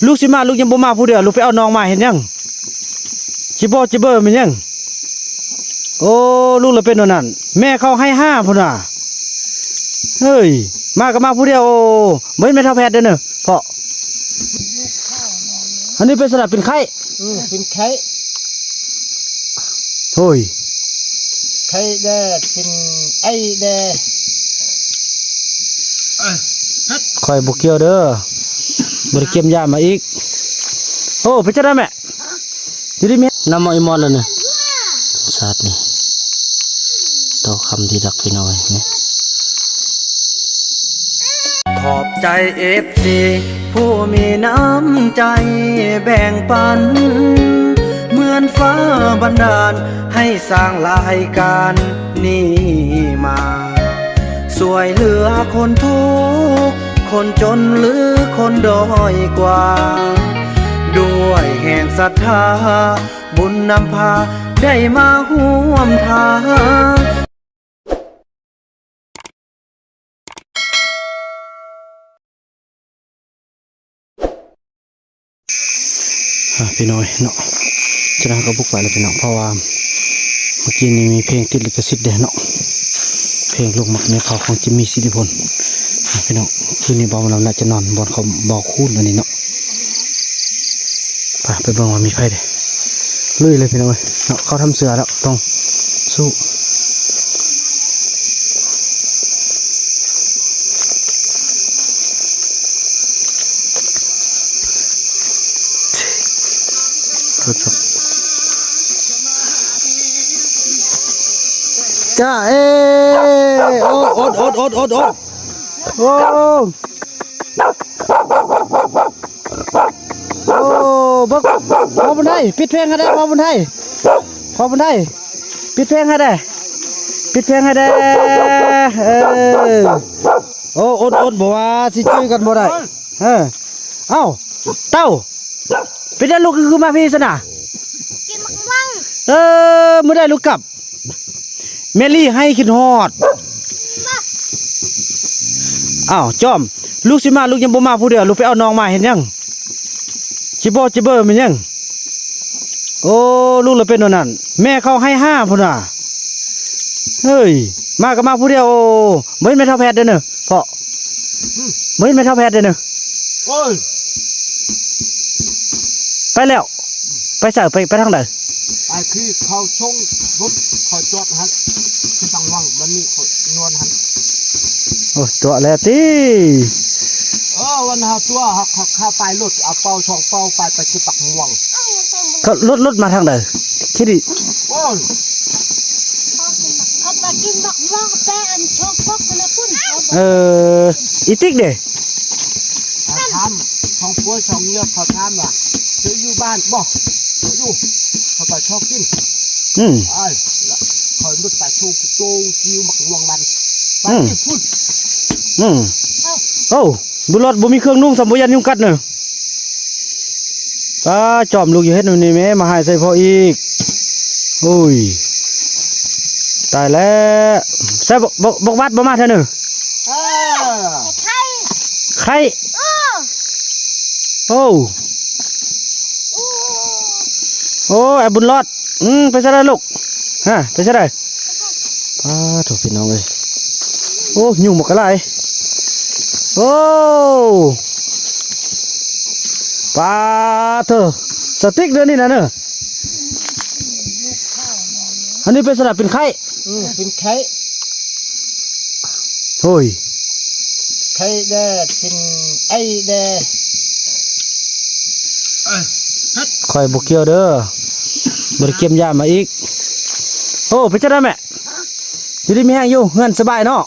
ลูกสิมาลูกยังบ่มาผู้เดียวลูกไปเอาน้องมาเห็นยังจิบจิเบอร์มันยังโอ้ลูกเลยเป็นนั่นแม่เขาให้5พุ่นน่ะเฮ้ยมาก็มาผู้เดียวเหมือนแม่เท่าแพทย์เด้อเนอะพ่ออันนี้เป็นสลับเป็นไข่เป็นไข่โอ้ยไข่แดดเป็นไอแดดคอยบุกเกี่ยวเด้อบริเกียมยามาอีกโอ้ไปจะได้แม่อยู่ดีมั้ยน้ำมออีมอนเลยเนี่ยชาตินี่ต่อคำที่ดักพี่น้อยเนี่ยขอบใจFCผู้มีน้ำใจแบ่งปันเหมือนฟ้าบันดาลให้สร้างรายการนี้มาสวยเหลือคนทุกข์คนจนหรือคนด้อยกว่าด้วยแห่งศรัทธาบุญนำพาได้มาร่วมทางพี่น้อยเนาะจะนั่งกับบุกไปแล้วพี่น้องเพราะว่าเมื่อกี้นี้มีเพลงติดลิขสิทธิ์เด่นเนาะเพลงลูกหมักในเขาของจิมมี่สิริพลพี่น้องคืนนี้บอลเราน่าจะนอนบอลเขาบอกคูนอันนี้เนาะไปเบิ่งว่ามีไฟเด้ลุยเลยพี่น้องเนาะเขาทำเสือแล้วต้องสู้จ้าโอ้อดโอ้โบักพอบันไดปิดเพลงให้ได้พอบันไดปิดเพลงให้ได้โอ้อดบอกว่าสิช่วยกันบ่ได้เอ้าเต้าเป็นได้ลูกคือมาพี่สนะกินมังวังเมื่อได้ลูกกลับเมลี่ให้คิดฮอดอ้าวจอมลูกสิมาลูกยังบ่มาผู้เดียวลูกไปเอาน้องมาเห็นยังจิบจิเบอร์มันยังโอ้ลูกเลยเป็นนั่นแม่เขาให้5พุ่นน่ะเฮ้ยมาก็มาผู้เดียวเหมือนแม่เท่าแพทย์เด้อเนอะพ่อเหมือนแม่เท่าแพทย์เด้อเนอะไปแล้วไปใส่ไปทางไหนไอ้คือเขาชงรถคอยจอดฮันคือตังวังมันมีนวลฮันโอ้ตัวแล้วตีวันหาตัวหักข้าไปรถเอาเป่าช่องเป่าไปคือตักม่วงเขารถมาทางไหนคิดดิเขาไปกินมังวังแป้อันชอบพกคนละพุ่นอีติ๊กเด้ทำช่องปัวช่องเลือกเขาทำว่ะซื้ออยู่บ้านบ่อยู่เขาไปชอบกินไอ้คอยรถไปชูโต้คิวมักม่วงมันไปพุ่นโอ้บุรอดบุมีเครื่องนุ่งสมบูรณ์ยุ่งกัดเนอะจอมลูกอยู่เฮ็ดนี่แม่มาหายใส่พ่ออีกโอ้ยตายแล้วใส่บอกวัดบ่มาเถอะเนอะไข่โอ้ไอ้บุญรอดไปซะได้ลูกไปซะได้ถูกพี่น้องเลยโอ้ยุ่งหมดกันไรโอ้ปลาเถอะสติ๊กเดือนนี้นะเนอะอันนี้เป็นสลับเป็นไข่เป็นไข่โอ้ยไข่แดดเป็นไอแดดคอยบุกเกี่ยวเด้อบริเกียมยามาอีกโอ้ไปจะได้แม่อยู่ดีมีแห้งอยู่เงินสบายเนาะ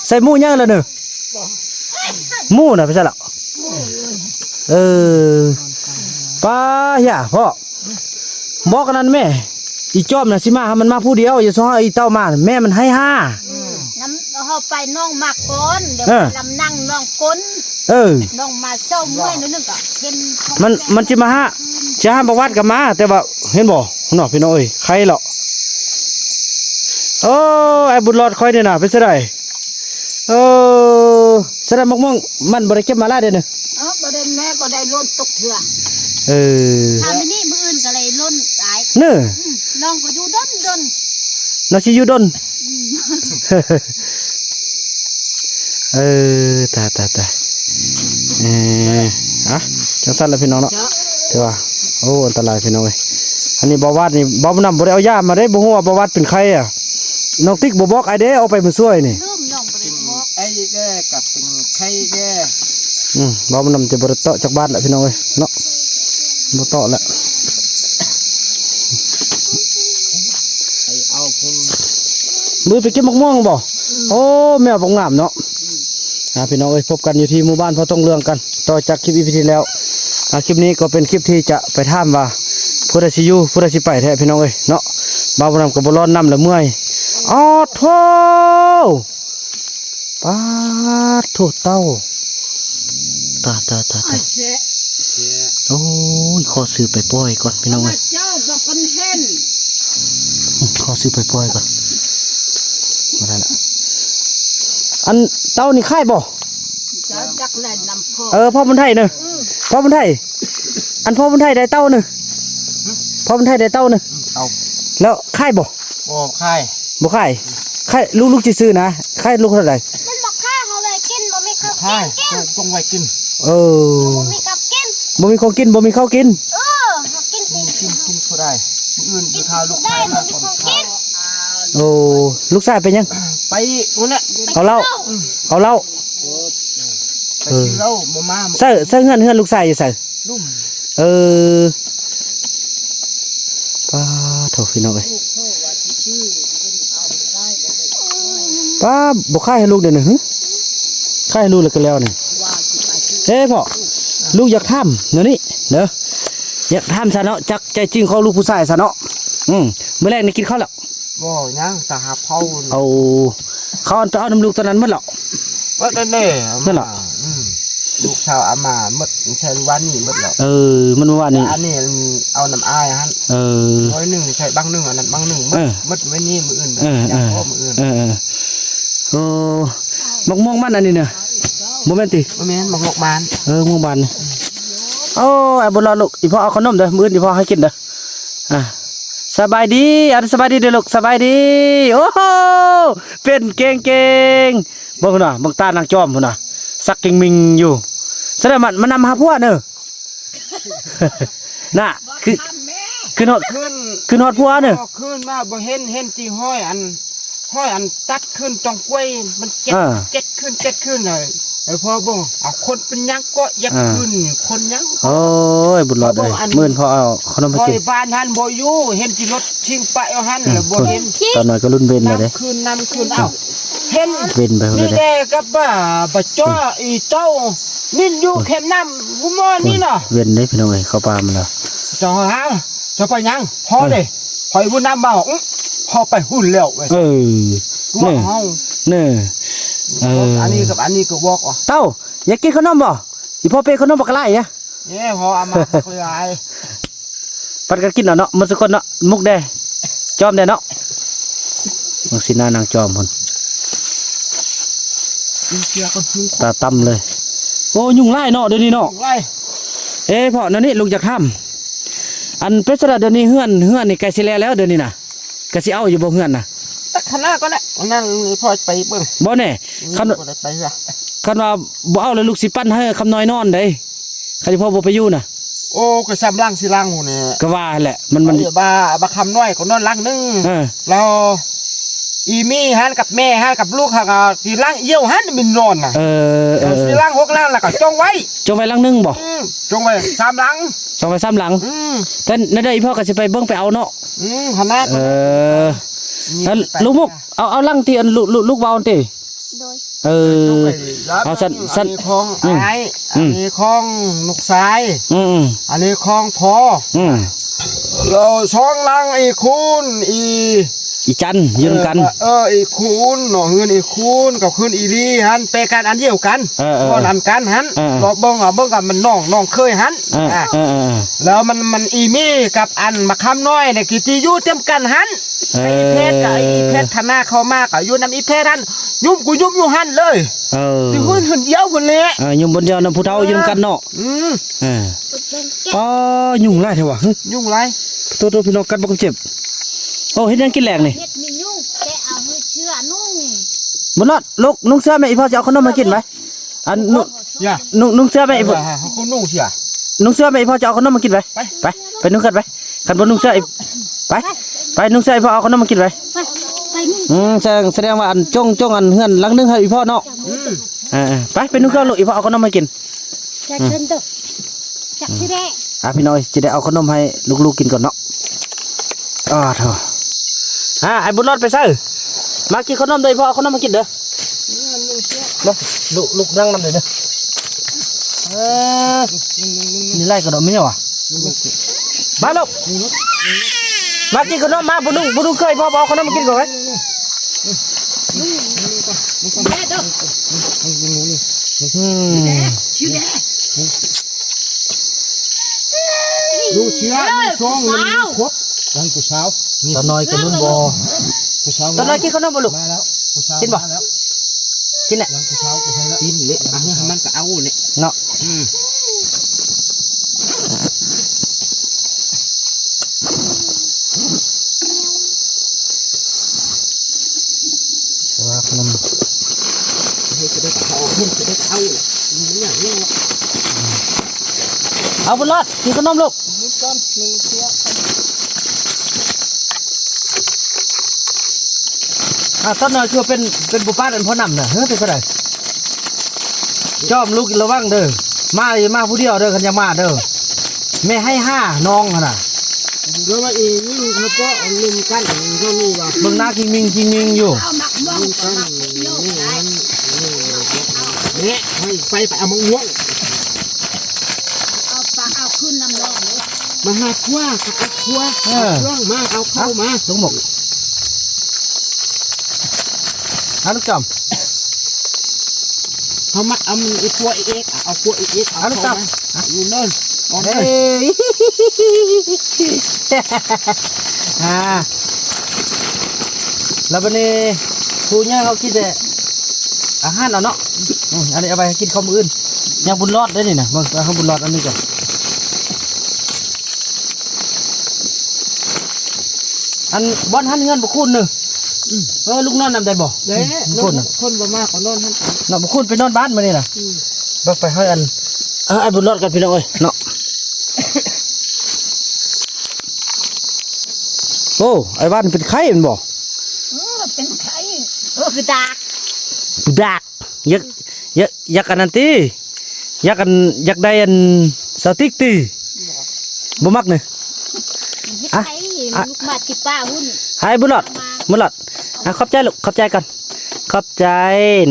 ใส่หมูย่างแล้วเนอะหมูน่ะไปซะละป้าเฮียพ่อบอกกันนั่นแม่อีจอมน่ะสิมามันมาผู้เดียวอย่าซ้ออีเต้ามาแม่มันให้5น้ำเขาไปน้องมาก้นเดี๋ยวลำนั่งน้องก้นน้องมาเศร้าเมื่อยนึกก็เป็นมันจะมาจะห้ามประวัติกับมาแต่ว่าเห็นบ่หนอพี่น้อยใครหรอโอ้ไอ้บุญรอดคอยเนี่ยนะเป็นไงแสดงมองมันบริเก็บมาแล้วเดี๋ยวนึงบ่ได้แม่บ่ได้รถ ตกเถื่อ เออ ทำนี่มืออื่นก็เลยล้นตาย เน้อ น้องก็อยู่ดน น้องสิอยู่ดนเออตายอะจังซั่นล่ะพี่น้องเนาะถือว่าโอ้อันตรายพี่น้องเอ้ยอันนี้บ่าวาดนี่บ่นำบ่ได้เอายามาได้บ่ฮู้ว่าบ่าวาดเป็นใครอ่ะน้องติ๊กบ่บอกไอ้เด้เอาไปมื้อช่วยนี่ ลืมน้องบ่ได้บอก ไอ้แก่กับเป็นไข่แก่ บ่าวนำจะบ่ได้เตาะจากบ้านละพี่น้องเอ้ยเนาะบ่เตาะละ ไอ้เอาคุณ มือไปเก็บมะม่วงบ่โอ้แม่บ่งามเนาะพี่น้องเอ้ยพบกันอยู่ที่หมู่บ้านพอต้องเรื่องกันต่อจากคลิปอีพีที่แล้วคลิปนี้ก็เป็นคลิปที่จะไปถามว่าผู้ใดสิอยู่ผู้ใดสิไปแท้พี่น้องเอ้ยเนาะบ่าวนำก็บ่ร้อนน้ำละเมื่อยอ้อโธ่ปาดโถเต้าตา เจ๊ โอ้ยขอซื้อไปปล่อยก่อนพี่น้องเอ้ย เจ้าบอกคนเห็น ขอซื้อไปปล่อยก่อนมาได้ละอันเต้านี่ค่ายบ่ เจ้าจักแลนนำพ่อ พ่อบุญไทยเนอะพ่อบุญไทยอันพ่อบุญไทยได้เต้าเนอะพ่อบุญไทยได้เต้าเนอะ เอา แล้วค่ายบ่ โอ้ไข่ บ่ค่ายค่ายลูกจะซื้อนะค่ายลูกเท่าไหร่ มันบอกข้าเขาเลยกินบ่มีข้าว ไข่ กิน ต้องไว้กิน เออ บ่มีข้าวกิน บ่มีของกินบ่มีข้าวกิน เขากินสิ กินก็ได้มื้ออื่น กิน พาลูก ได้ ชาย บ่ มา มี ก่อน ข้าวกิน โอ้ลูกชายเป็นยัง ไปนู่นน่ะ เอาเหล้าเอาเหล้า ไปกินเหล้าบ่มา ใส่เฮือนลูกชายอยู่ใส่ ลุ่ม เออป้าโถพี่น้องเอ้ยป้าบ่ค่ายให้ลูกเดี๋ยวนี้หึค่ายให้ลูกแล้วก็แล้วนี่เฮ้พ่อลูกอยากทำเดี๋ยวนี้เด้ออยากทำซะเนาะจักใจจริงของลูกผู้ชายซะเนาะมื้อแรกนี่กินข้าวแล้ว บ่ยังตาหาเผา เอาเขาเอาไปเอาน้ำลูกตอนนั้นหมดแล้ว ว่าได้แน่ นั่นเหรอ ลูกชาวอามาหมดใช้วันนี้หมดแล้ว มันเมื่อวานนี้ อันนี้เอาน้ำอายฮะ ร้อยหนึ่งใช้บางหนึ่งอันนั้นบางหนึ่งหมดไว้นี่มืออื่นอย่างพ่อมืออื่น โอ้มกม่วงมันอันนี้เนี่ยโมเมนติ บ่แม่นบักหลอกบาน ม่วงบานนี่โอ้ไอ้บุญรอดลูกอีพ่อเอาขนมเด้อมื้อนี้พ่อให้กินเด้อสบายดีสบายดีเด้อลูกสบายดีโอ้โหเป็นเก่งๆบ่พุ่นน่ะบังตานางจอมพุ่นน่ะสักกิ่งมิงอยู่แสดงมันนำหาพวกเด้อ น่ะคือฮอด ขึ้น ฮอดพวกเด้อ ขึ้นมาบ่เห็นที่ห้อยอันตัดขึ้นจองกล้วยมันเจ็ดขึ้นเลยไอ้พ่อบ่เอาคนเป็นยังก็ยักขึ้นคนยัง โอ้ยบุญรอดเลยมื้อนี้พ่อเอาขนมให้ พ่อ กิน ในบ้านหันบ่อยู่เห็นที่รถชิงไปเอาหันแล้วบ่เห็น ตอนน้อยก็รุ่นเบนเลยเด้ นำคืนเอาเห็น เบนไปหมดเล นี่ ยเด้ แดกับบ่จ้ออีเจ้านี่อยู่เข็มน้ำกูมอนี่เนาะ เว้นได้พี่น้องเอ้ยเข้าป่ามาแล้ว จะหาจะไปยังพอเลยพอยบุญน้ำบ่าวพอไปหุ่นแล้วเว้ยกูว่าเฮา เน่อันนี้กับอันนี้ก็บอกอ่ะ เต้าอยากกินขนมบ่อีพ่อเป้ขนมบักไล่อะ เนี่ยพอเอามาคุยอะไร ปัดกันกินเนาะมันสักคนเนาะมุกแดจอมแดเนาะมังสิหน้านางจอมพุ่น เชียร์ก็คือ ตาต่ำเลยโอ้ยุ่งไล่เนาะเดี๋ยวนี้เนาะ ไล่ พ่อนั่นนี่ลูกอยากทำอันเป็ดสลัดเดี๋ยวนี้เฮือนนี่ไก่สิแลแล้วเดี๋ยวนี้น่ะก็สิเอาอยู่บ่เฮือนน่ะ ตักขนาดก็ได้นั่นพอไปเบิ่ง บ่แน่คัน ไปละ คันว่าบ่เอาแล้วลูกสิปั้นให้คำน้อยนอนเด้คันที่พ่อบ่ไปอยู่น่ะ โอ้ก็ซ้ำล่างสิล่างหูเนี่ย ก็ว่าแหละมัน บ้าคำน้อยก็นอนล่างนึงเราอีมี่ฮันกับแม่ฮันกับลูกฮันที่ล่างเยี่ยวฮันมันนอนน่ะสิล่างหกล่างแล้วก็จ้องไว้ จงไว้หลังนึงบ่ จ้องไว้3หลัง จงไว้3หลังแต่นั่นได้พ่อก็สิไปเบิ่งไปเอาเนาะ ขนาด แล้วลูกมุกเอาลังที่อันลูกเบาติ โดย เอาสั้น อันนี้ของไอ้อันนี้ของนกสายอันนี้ของพอเราช่องลังอีคุณอี อีจันยืนกัน อีคูนหนอเฮือนอีคูนกับคืนอีลีหันไปกันอันเดียวกันก็นำกันหันก็เบิ่งกันมันน้องเคยหันแล้วมันอีมี่กับอันมาคำน้อยเนี่ยกี่ตีอยู่เต็มกันหันอีเพชรกับอีเพชรธนาเข้ามากับอยู่น้ำอีเพชรหันยุ่มอยู่หันเลยที่หุ่นเดียวหุ่นเละยุ่มบนเดียวน้ำผู้เฒ่ายืนกันเนาะอ๋อยุ่งไรเถอะวะยุ่งไรตัวพี่น้องกันบ่เจ็บโอ้เฮ็ดยังกินแหลกนี่เฮ็ดมียุ่งแต่เอามือเชื่อนุ่งบ่รอดลูกนุ่งเสื้อแม่อีพ่อจะเอาขนมมากินไหมอันนุ่งเสื้อแม่อีพ่อเขานุ่งเสียนุ่งเสื้อแม่อีพ่อจะเอาขนมมากินไหมไปนุ่งกันไปคันบ่นุ่งเสื้อไปนุ่งเสื้ออีพ่อเอาขนมมากินไหมแสดงว่าอันจ้องอันเฮือนหลังนึงให้อีพ่อเนาะไปนุ่งเครื่องลูกอีพ่อเอาขนมมากินจักเชิญตัวจักสิได้พี่น้อยจะได้เอาขนมให้ลูกๆกินก่อนเนาะเถอะไอ้บุญรอดไปซะมากินขนมเลยพ่อเอาขนมมากินเด้อลูกนั่งนำเลยเด้อนี่ไล่กระโดดไม่ใช่หรอมาลูกมากินขนมมาบุญเคยพ่อเอาขนมมากินก่อนไหมดูเชื้อช่องครบตอนเช้าตอนน้อยกับรุ่นบอตอนน้อยกินขนมบ่ลูกกินบ่กินแหละเช้ากินเละมันก็เอาเนี่ยเนาะว่าขนมเอาบุญรอดกินขนมลูกตอนน้อยคือเป็นบุปผาอันพ่อนำเนี่ยเป็นอะไรจอมลูกระวังเด้อมาผู้เดียวเด้อคันยังมาเด้อแม่ให้5น้องน่ะแล้วว่าอีนี่เขาก็ลืมกันก็มีว่าเบิ่งหน้ากิงมิงอยู่เนี่ยให้ไปเอามะม่วงเอาขึ้นน้ำร้อนเลยมาหาคว้าเอาคว้ามาเอาเข้ามาลูกหมกลูกจอมเขามาเอาอีพวกเอ็กเอาพวกเอ็กเอาเข้ามาอยู่นั่นแล้ววันนี้ผู้เนี่ยเขาคิดแต่อาหารเอาเนาะอันนี้เอาไปกินข้าวมื้ออื่นยังบุญรอดได้นี่นะบางเขาบุญรอดอันนี้ก่อนอันบอลหันเงินบุคุณหนึ่งลูกนอนนำได้บ่คนบ่มากก็นอนท่านนอนบุคุณไปนอนบ้านมานี่นะบักไปให้อันไอ้บุญรอดกันพี่น้องเอ้ยเนาะโอ้ไอ้บ้านเป็นไข่มันบ่เป็นไข่คือดักยักอันนั้นตียักได้อันสติ๊กตีบ่มักเนี่ยลูกมาจิป้าหุ้นให้บุญรอดขอบใจลูกขอบใจกันขอบใจ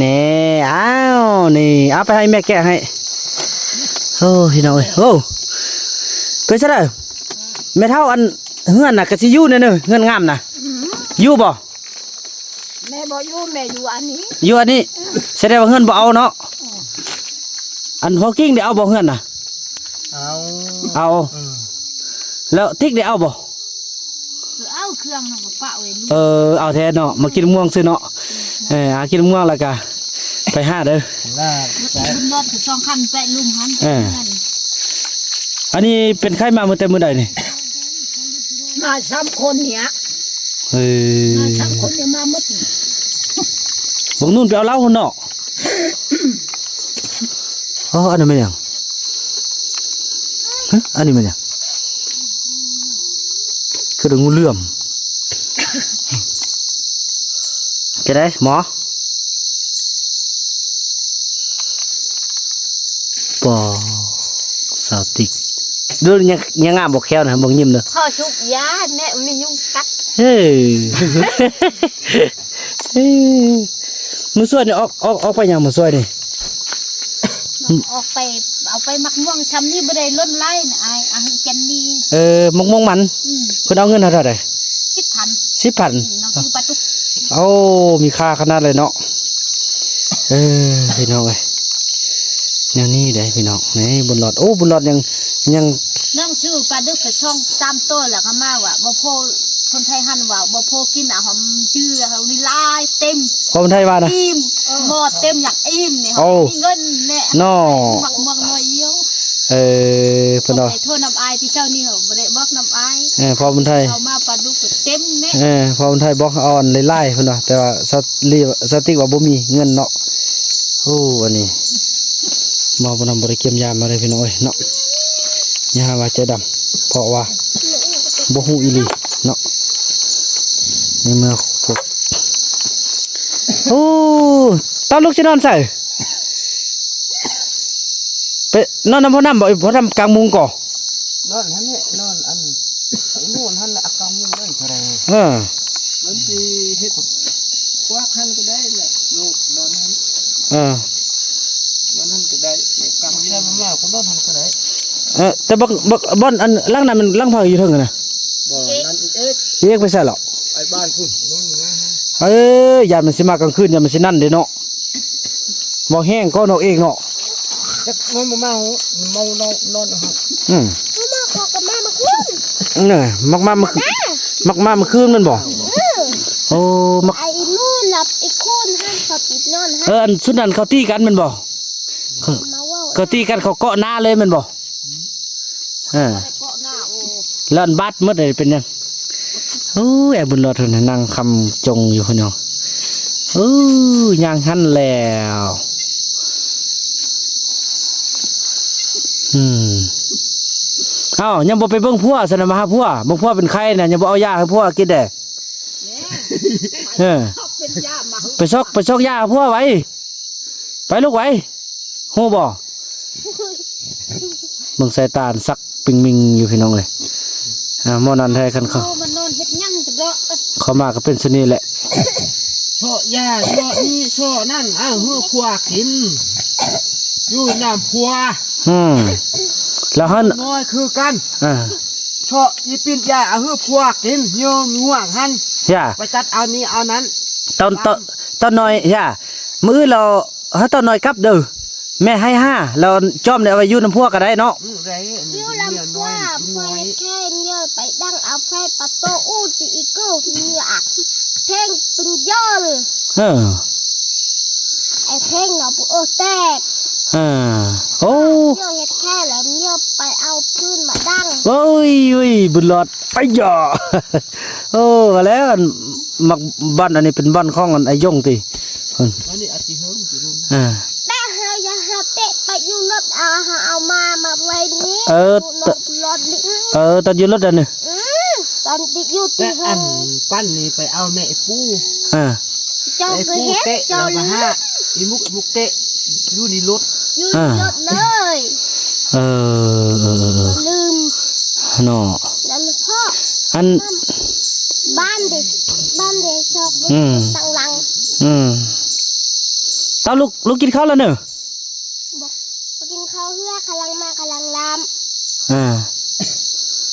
นี่อ้าวนี่เอาไปให้แม่แกะให้โอ้พี่น้องเอ้ยโอ้เป็นซะเด้อแม่เท่าอันเฮือนน่ะกะสิอยู่เนี่ยเฮือนงามน่ะอยู่บ่แม่บ่อยู่แม่อยู่อันนี้แสดงว่าเฮือนบ่เอาเนาะอันพอกิ้งได้เอาบ่เฮือนน่ะเอาแล้วติ๊กได้เอาบ่เอาเครื่องน่ะปะไว้เอาแท้เนาะมากินม่วงซื้อเนาะกินม่วงแล้วก็ไปหาเด้อบุญรอดคือ2คันแปะลุงหันอันนี้เป็นไข้มาเมื่อแต่มื้อใดนี่มา3คนเนี่ยมา3คนเนี่ยมาหมดบ่นู่นไปเอาเหล้าเนาะอันนี้มันหยังอันนี้มันหยังคืองูเหลื่อมจะได้หมอปอสาวติกดูยังงามบอกแควนะบอกยิ้มเลยพ่อชุบยาแม่มียุ่งกัดมือสวยนี่ออกไปยังมือสวยนี่ออกไปเอาไปมักม่วงช้ำนี่บ่ได้ล้นไล่นะไอ้เจนนี่มักม่วงมันคนเอาเงินเท่าไหร่10,000 10,000 น้องชื่อปลาดุก โอ้มีค่าขนาดเลยเนาะพี่น้องเอ้ยแนวนี้เด้พี่น้องนี่บุญหลอดโอ้บุญหลอดยัง น้องชื่อปลาดุกไปช่อง3ตัวแล้วก็มาว่าบ่พอคนไทยหันว่าบ่พอกินหอมชื่อเขาลีลายเต็ม คนไทยว่านะ อิ่มหมดเต็มอยากอิ่มเนี่ย โอ้ มีเงินเนี่ย น้อ หมักหน่อยเดียว เพิ่นเนาะ ไปโทษน้ำอายที่เจ้านี่เหรอบ่ได้บอกน้ำอาย พอบุญไทย เอามาปลาดุกก็เต็มเนี่ย พอบุญไทยบอกเอาอันไล่ๆเพิ่นว่าแต่ว่าสติกว่าบ่มีเงินเนาะโอ้อันนี้มาบ่นำบ่ได้เก็บยามมาเลยพี่น้องเอ้ยเนาะอย่าหาว่าใจดำเพราะว่าบ่ฮู้อีหลีเนาะในเมื่อพวกโอ้ตอนลูกสินอนใส่ไปนอนน้ำพ่อน้ำบ่พ่อน้ำกลางมุงก่อน อนหันเนี่ยนอนอันไอ้นู่นหันน่ะกำมือเลยก็ได้ มันสิเฮ็ดกวักหันก็ได้แหละลูกนอนหันมันหันก็ได้เด็กกำแค่มันมาก็นอนหันก็ได้ แต่บ่อนอันล่างนั้นมันล่างพังอยู่เทิงน่ะ บ่นั่นอีกเอ๊ะ เรียกไปใส่หรอก ไอ้บ้านคุณนอนนะฮะ ยามมันสิมากลางคืนยามมันสินั่นเด้เนาะบ่แห้งก็เนาะเองเนาะ จักมันบ่เมานอนฮะ มาขอกับแม่มาขึ้น นี่มักมามันคืนมันบ่โอ้มัก ไอ้นู่นนับไอ้คนห้ามขับปิดนอนฮะ อันสุดนั้นเขาตีกันแมันบ่ มาว่า เขาตีกันเขาเกาะหน้าเลยแมันบ่เกาะหน้าโอ้ แล้วอันบัดหมดเลยเป็นยังโอ้ยไอ้บุญรอดนั่นนั่งคำจงอยู่คนเดียวย่างหันแล้วเอ้ายังบ่ไปเบิ่งพัวสนะมาหาพัวเบิ่งพัวเป็นไข้น่ะยังบ่เอายาให้พัวกินได้เป็นยามา ไปซอกยาให้พัวไว้ไปลูกไว้ฮู้บ่เบิ่งสายตาสักปิงมิงอยู่พี่น้องเอ้ยหมอนันแท้คันเขา มันนอนเฮ็ดหยังตะเดาะ เขามาก็เป็นชนิดแหละ โชยาโชนี่โชนั่นอ้าวฮือพัวกินอยู่น้ำพัว แล้วฮั่น น้อยคือกันโชอีปินยาฮือพัวกินโยง่วงหัน ย่า ไปตัดเอานี้เอานั้น ตอนน้อยย่ามื้อเราตอนน้อยกลับเด้อแม่ให้5เราจอมได้เอาไว้อยู่น้ำพวกก็ได้เนาะ ไร อยู่ลำว่าเพื่อแค่เงยไปดังเอาไฟปะโตอู้จีอีโก้มีอักเพลงเป็นย่อเลยไอเพลงเราปุ๊แตกโอ้เงยเฮ็ดแค่แล้วเงยไปเอาพื้นมาดังโอ้ยบุญหลอดไปย่อโอ้แล้วมักบ้านอันนี้เป็นบ้านของไอ้ยงติอันนี้อาจจะเฮิมจะดูแต่เฮาอย่าหาเตะไปอยู่รถเอามาไว้นี้รถลิตอนอยู่รถอันนี้ตอนติดอยู่ที่อันปั้นนี่ไปเอาแม่ปูเจ้าก็เฮ็ดเจ้าลืมอีมุกเตะอยู่ในรถอยู่ในรถเลยลืมเนาะแล้วพ่ออันบ้านเด็กชอบตั้งหลังตาลูกกินข้าวแล้วเนอะบอกกินข้าวเพื่อกำลังลาม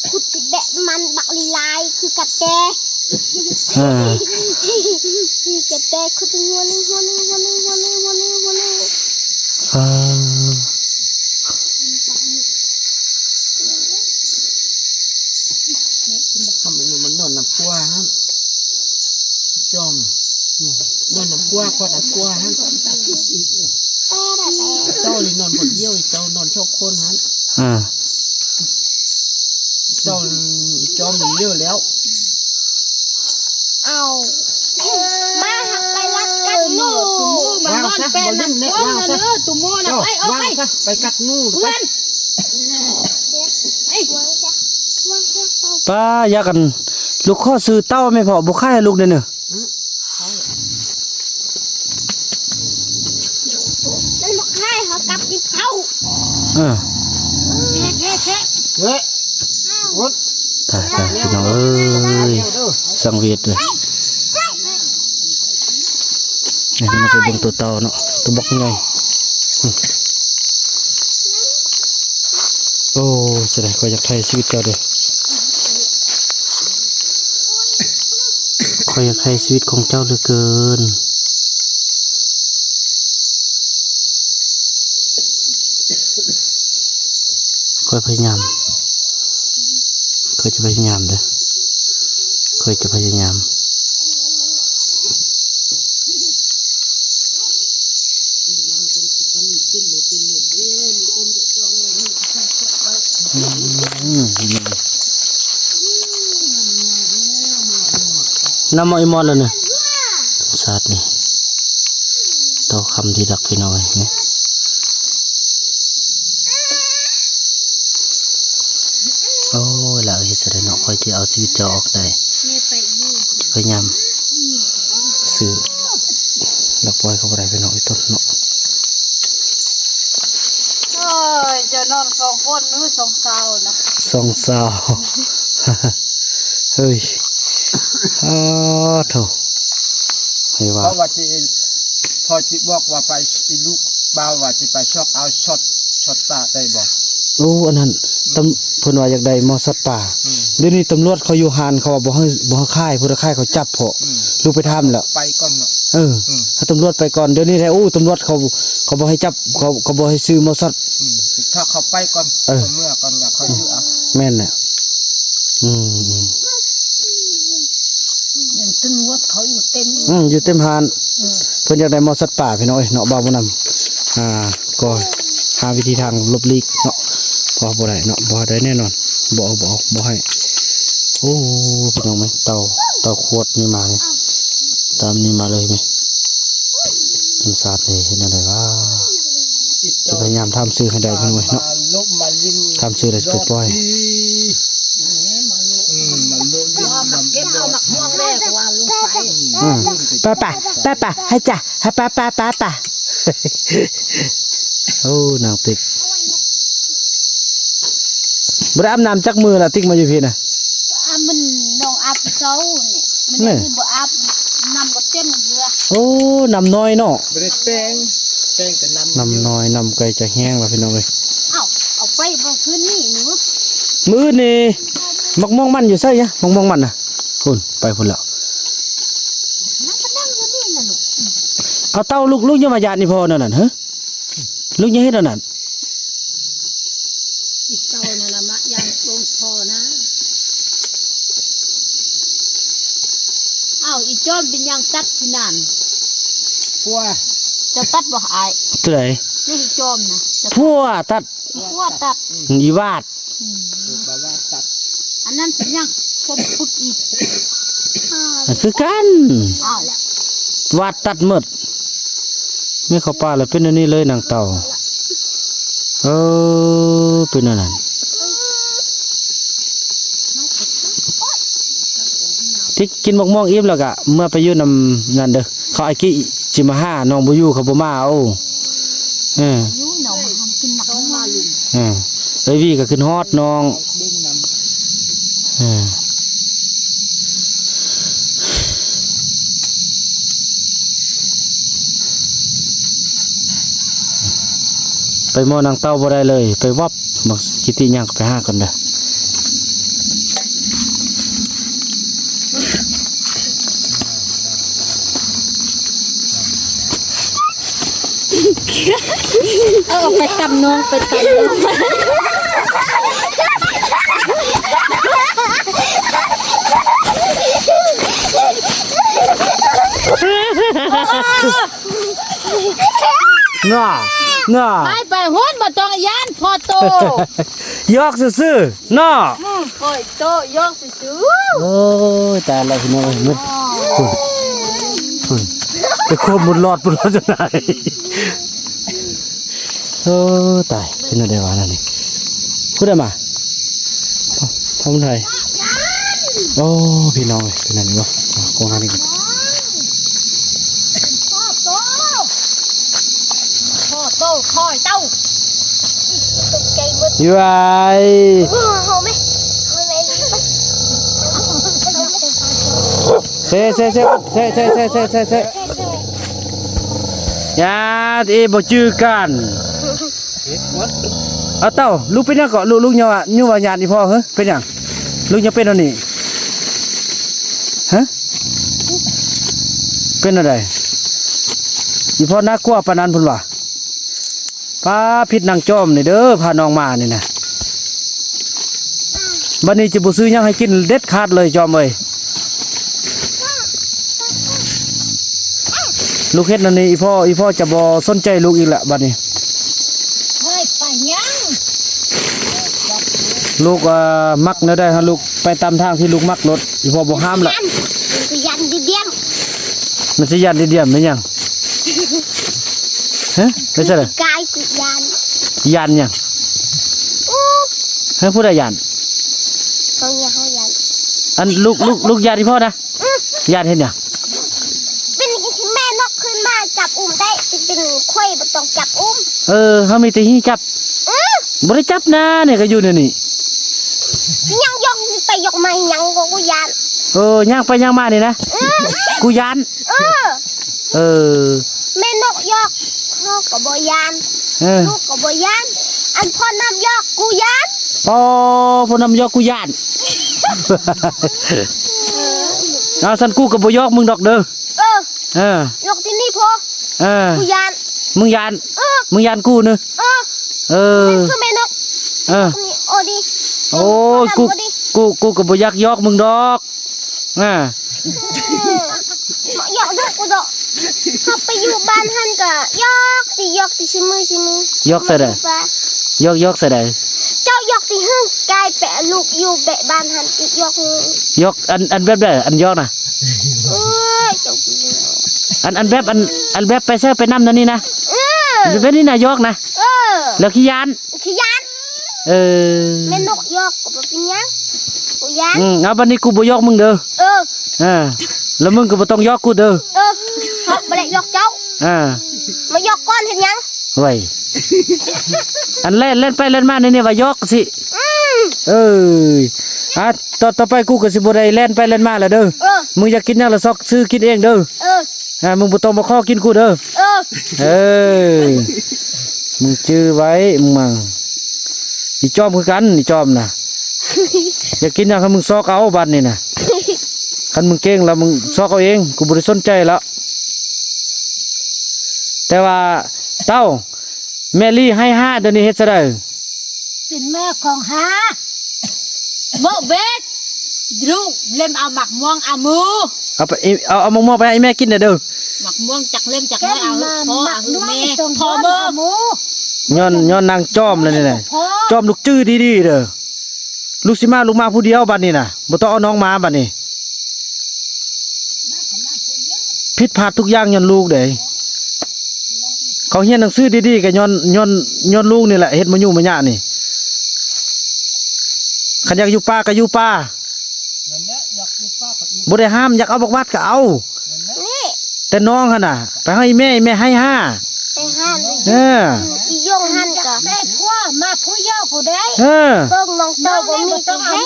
ขุดติดแบะมันบักลีลายคือกระแตคือกระแตขุดหัวนึงทำมันนอนน้ำพัวฮะจอมนอนน้ำพัวคนน้ำพัวฮะเจ้านี่นอนคนเดียวเจ้านอนชอบคนฮะเจ้าจอมมันเยอะแล้วเอามาหักไปรักกันนู่มานอนเป็นน้ำก้นนะตุ้มโม่นะไปกัดนู่เพื่อนป้าอยากกันลูกข้อซื้อเต้าไม่พอบุกค่ายลูกเนี่ยเนอะนั่นบุกค่ายเขากลับกินเต้าเฮ้ยวุ้นตายพี่น้องสังเวียดเลยนี่มันเป็นตัวเต่าเนาะตัวบกไงโอ้แสดงก็อยากไทยชีวิตเจ้าเด้ คอยอยากให้ชีวิตของเจ้าเหลือเกินคอยพยายามคอยจะพยายามเด้อคอยจะพยายามน้ำมอยมอนเลยเนี่ยสาดนี่โตคำที่ดักพี่น้อยเนี่ยโอ้ยแล้วเฮ็ดจะได้เนาะคอยที่เอาชีวิตเจ้าออกได้พยายามซื้อหลักปล่อยเขาไปได้พี่น้อยต้นเนาะ โอ้ยจะนอน2 คนหรือ2 สาวนะ สองสาว เฮ้ยอ้าวโถให้ว่า เพราะว่าที่พอจิบอกว่าไปที่ลูกบ่าวว่าจะไปชอบเอาช็อตตาได้บอก โอ้อันนั้นเพิ่นว่าอยากได้มอสัตว์ป่าเดี๋ยวนี้ตำรวจเขาอยู่หานเขาว่าบ่ให้ค่ายผู้ค่ายเขาจับเพาะลูกไปทำแล้ว ไปก่อนเนาะ ถ้าตำรวจไปก่อนเดี๋ยวนี้ได้โอ้ตำรวจเขาบ่ให้จับเขาบ่ให้ซื้อมอสัตว์ ถ้าเขาไปก่อนเมื่อก่อนอยากเขาอยู่เอา แม่นน่ะ เป็นตำรวจเขาอยู่เต็ม อยู่เต็มหานเพิ่นอยากได้มอสัตว์ป่าพี่น้อยเนาะบ่าวบ่นำก็หาวิธีทางหลบหลีกเนาะพอบ่ได้เนาะบ่ได้แน่นอนบ่เอาบ่ให้โอ้พี่น้องมั้ยเต่าขวดนี่มานี่ตามนี่มาเลยมั้ยทำสาดเลยเห็นอะไรวะจะพยายามทำซื้อให้ได้พี่น้อยเนาะทำซื้อได้ไปปล่อย เก็บเอาหมักม่วงแรกว่าลงไป ป้าให้จ้ะให้ป้า โอ้นางติ๊กบ่ได้อาบน้ำจักมือละติ๊กมาอยู่พี่น่ะ มันน้องอาบเช้าเนี่ยมันยังบ่อาบน้ำก็เต็มเรือ โอ้น้ำน้อยเนาะ ไม่ได้แป้งแต่น้ำ น้ำน้อยน้ำไก่จะแห้งแล้วพี่น้องเอ้ย เอาไปบ่คืนนี้หนู มื้อนี่มักม่วงมันอยู่ไสยะมักม่วงมันน่ะพุ่นไปพุ่นแล้ว นั่งก็นั่งอยู่นี่น่ะลูก เอาเต้าลูกยังมาญาตินี่พอนั่นน่ะฮะลูกยังเฮ็ดนั่นน่ะ อีเจ้านั่นน่ะมะยางลงพอนะอีจอนเป็นยางตัดที่นั่น พัว จะตัดบ่อาย ตัวใด นี่จอมนะจะ พัวตัด พัวตัด อีวาด บ่ว่าตัด อันนั้นเป็นยังคมพุดอีก นั่นคือกัน อ้าว วาดตัดหมดไม่เข้าป่าแล้วเป็นอันนี้เลยนางเต่าเป็นอันนั้นที่กินมะม่วงอิ่มแล้วก็เมื่อไปอยู่นำนั่นเด้อเขาไอ้กี้จิมาห้าน้องบ่อยู่เขาบ่มาเอายูหนองทำกินหมักมาลุง เอ้ยวีก็ขึ้นฮอดน้องไปมอนางเต้าบ่ได้เลยไปวับบักกิติย่างไปหาก่อนเด้อไปกำน้องไปกำน้องน่า ไปห้นบ่ต้องย่านพอโต ยอกซื่อๆน่า ปล่อยโตยกซื้อ โอ้ยตายแล้วพี่น้องมึดไปโคบมุดรอดจะไหนตายเป็นอะไรวะนั่นนี่พูดได้มาทำไรโอ้พี่น้องเป็นอะไรวะโคงานนี่กัน พ่อโตคอยเต้าตกใจหมด อยู่ไอ้ เอาไหมเซ่ยาที่บ่จื้อกันเอาเต้าลูกเป็นยังเกาะลูกเนี่ยว่าญาตินี่พ่อเหรอเป็นยังลูกยังเป็นอันนี้ฮะ น เป็นอะไรอีพ่อน่ากลัวปานนั้นพุ่นว่ะพาพิษนางจอมนี่เด้อพาน้องมานี่นะบัดนี้จะบ่ซื้อหยังให้กินเด็ดขาดเลยจอมเอ้ยลูกเฮ็ดนั่นนี่อีพ่อจะบ่สนใจลูกอีกละบัดนี้ เฮ้ยไปยัง ลูกมักแนวได้ฮะลูกไปตามทางที่ลูกมักรถอีพ่อบ่ห้ามละ คือยันดิเดียม มันสิยันเดียมแม่นหยังฮะไม่ใช่เลย กายกุยัน ยันหยัง อู้ เฮ้ยผู้ใดยัน เขายัน อันลูกยันอีพ่อนะยันเฮ็ดหยัง เป็นที่แม่นกขึ้นมาจับอุ้มได้เป็นควายบ่ต้องจับอุ้ม เฮามีแต่หิ้จับบ่ได้จับนะเนี่ยก็อยู่ในนี่ ยังยกไปยกมายังก็กุยัน ย่างไปย่างมานี่นะกูยันเออ แม่นกยกเขาก็บ่ยัน ลูกก็บ่ยันอันพ่อนำยอกกูยัน พอพนำยอกกูยันเอาสันกูกับบ่ยอกมึงดอกเด้อย กที่นี่พอกูยัน มึงยันมึงยันกูเนอะคือแม่นกนี่โอดี โอ้กูกับบ่ยักยอกมึงดอกยอกดอกกูดอกเขาไปอยู่บ้านหันก็ยอกที่ชิมือยอกใส่ได้ยอกใส่ได้ เจ้ายอกที่หึ่งกายแปะลูกอยู่แบะบ้านหันอีกยอกยอกอันแบบได้อันยอกนะเจ้าอันแบบไปเสื้อไปน้ำนั่นนี่นะแบบนี้นะยอกนะแล้วขี้ยันแม่นกยอกก็เป็นยังกูยันเอาบัดนี้กูบ่ยอกมึงเด้อแล้วมึงก็บ่ต้องยอกกูเด้อเขาบ่ได้ยอกเจ้ามายอกก้อนเห็นยังไว้อันเล่นไปเล่นมาเนี่ยว่ายอกสิต่อไปกูก็สิบ่ได้เล่นไปเล่นมาแล้วเด้อมึงอยากกินหยังละซอกซื้อกินเองเด้อมึงบ่ต้องมาขอกินกูเด้อมึงจื้อไว้มึงอีจอมคือกันอีจอมน่ะอยากกินหยังให้มึงซอกเอาบัดนี่น่ะคันมึงเก่งแล้วมึงซอกเอาเองกูบ่ได้สนใจแล้วแต่ว่าเต้าแม่ลี่ให้5เดี๋ยวนี้เฮ็ดซะได้เป็นแม่ของหาเมื่อเบ็ดลูกเล่มเอาหมักม่วงเอามือเอาไปเอามะม่วงไปให้แม่กินเด้อหมักม่วงจักเล่มจักน้อยเอาพ่อเอาแม่พอเบอร์ย้อนนางจอมเลยนี่แหละจอมลูกจื้อดีๆเด้อลูกสิมาลูกมาผู้เดียวบัดนี้น่ะบ่ต้องเอาน้องมาบัดนี้ผิดพลาดทุกอย่างย้อนลูกเด้เขาเรียนหนังสือดีๆก็ย้อนลูกนี่แหละเฮ็ดมาอยู่มายะนี่คันอยากอยู่ป่าก็อยู่ป่าบ่ได้ห้ามอยากเอาบักวัดก็เอาแต่น้องหั่นน่ะไปให้แม่ให้5อียงหันก็แม่พ่อมาผู้ย่อผู้ใดเบิ่งน้องเต้าบ่มีต้องให้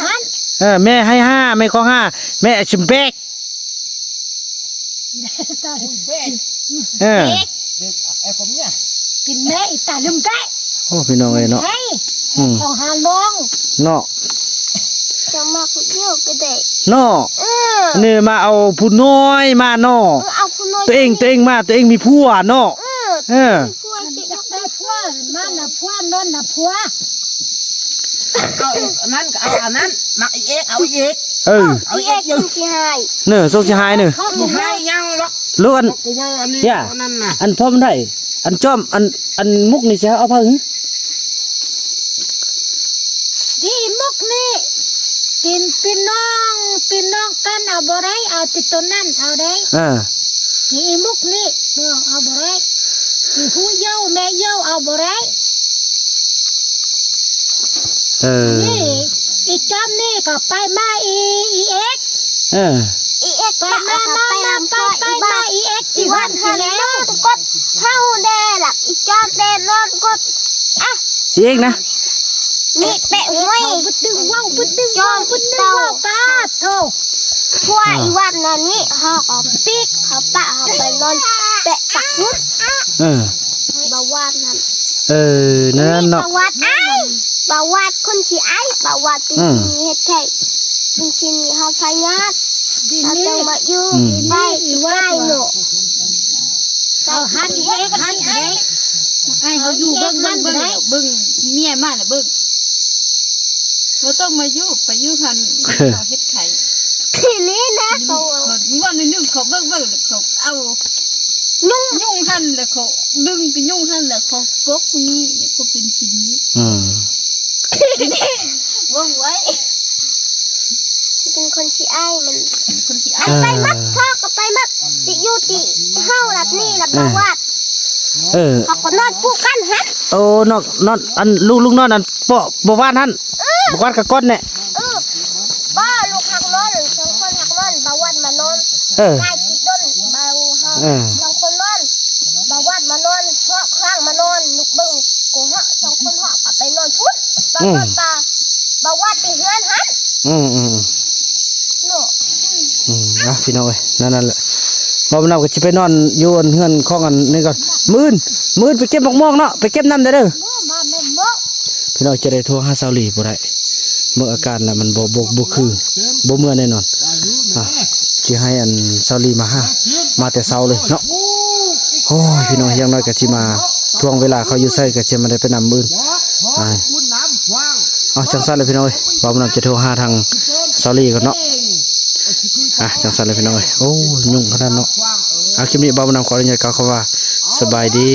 หันแม่ให้5แม่ขอ5แม่ชิมเบกกินแม่อีตาลืมได้โอ้พี่น้องเอ้ยเนาะของหาลองเนาะจะมาผู้เดียวก็ได้เนาะนี่มาเอาผู้น้อยมาเนาะตัวเองมาตัวเองมีผัวเนาะผัวมันน่ะผัวนอนน่ะผัวเอาอันนั้นก็เอาอันนั้นมักอีกเอาอีกเอาอีกยังสิหายเนอะส่งสิหายเนอะบ่ให้ยังหรอกลูกอันเนี่ยอันพ่อมันได้อันจอมอันมุกนี่สิเอาเพิ่งดีมุกนี่พี่น้องกันเอาบ่ได้เอาติดต้นนั้นเอาได้นี่มุกนี่บ่เอาบ่ได้นี่ผู้เยาแม่เยาเอาบ่ได้นี่อีจอมนี่ก็ไปมาอีเอ็กไปมาอีเอ็กที่วันที่แล้วกดเฮาแดล่ะอีจอมแดนอนกดสิเองนะนี่แปะห้อยบึดดึงว้าวป้าโธ่พวกอีวันนั่นนี่เขาก็ปิกเขาปะเขาไปนอนแปะตักนุดบาวาดนั่นนั่นเนาะบาวาดคนที่ไอ้บาวาดเป็นชีเฮ็ดไข่เป็นชีนี่เขาพายาด ดิน เรา นี่ ต้องมาอยู่ไปใกล้หนู เอาหันเอ็กหันได้ไอ้เขาอยู่เบิ่งเบิ่งเมียมาน่ะเบิ่งบ่ต้องมาอยู่ไปอยู่หันเขาเฮ็ดไข่ ทีนี้นะเขา ว่าในนึงเขาเบิ่งเขาเอา ยุ่งหันแล้วเขาดึงไปยุ่งหันแล้วเขาปกนี้ก็เป็นชิ้นนี้ ว่องไว้เป็นคนที่อ้ายมัน คนที่ อันไปมัดพ่อก็ไปมัดติอยู่ติเฮาหลับนี่หลับมาวาดเขาก็นอนปูกันฮะ โอ้นอนอันลูกนอนอันบ่ว่านหั่นบ่ว่านกับก้อนเนี่ย บ้าลูกหักนอนสองคนหักนอนบาวัดมานอนนายติดด้นบาเฮาสองคนนอนบาวัดมานอนเหาะข้างมานอนลูกเบิ่งกูเหาะสองคนเหาะกลับไปนอนพุทธบานอนตาบาวัดไปเฮือนหันโน่ พี่น้องเอ้ยนั่นแหละบ่นำก็สิไปนอนอยู่อันเฮือนของอันนี่ก่อนมื้นไปเก็บมะม่วงเนาะไปเก็บน้ำได้เด้อ มาแม่บ่ พี่น้องจะได้โทรหาเซาหลีบ่ได้เมื่ออาการน่ะมันบ่คือบ่เมื่อแน่นอนสิให้อันเซาหลีมาแต่เช้าเลยเนาะโอ้ยพี่น้องอย่างน้อยก็สิมาทวงเวลาเขาอยู่ไสก็สิมาได้ไปนำมื้นจังซั่นเลยพี่น้องเอ้ยบ่นำจะโทรหาทางเซาหลีก่อนเนาะจังซั่นเลยพี่น้องเอ้ยโอ้ยุ่งขนาดเนาะคลิปนี้บ่นำขออนุญาตกล่าวคำว่าสบายดี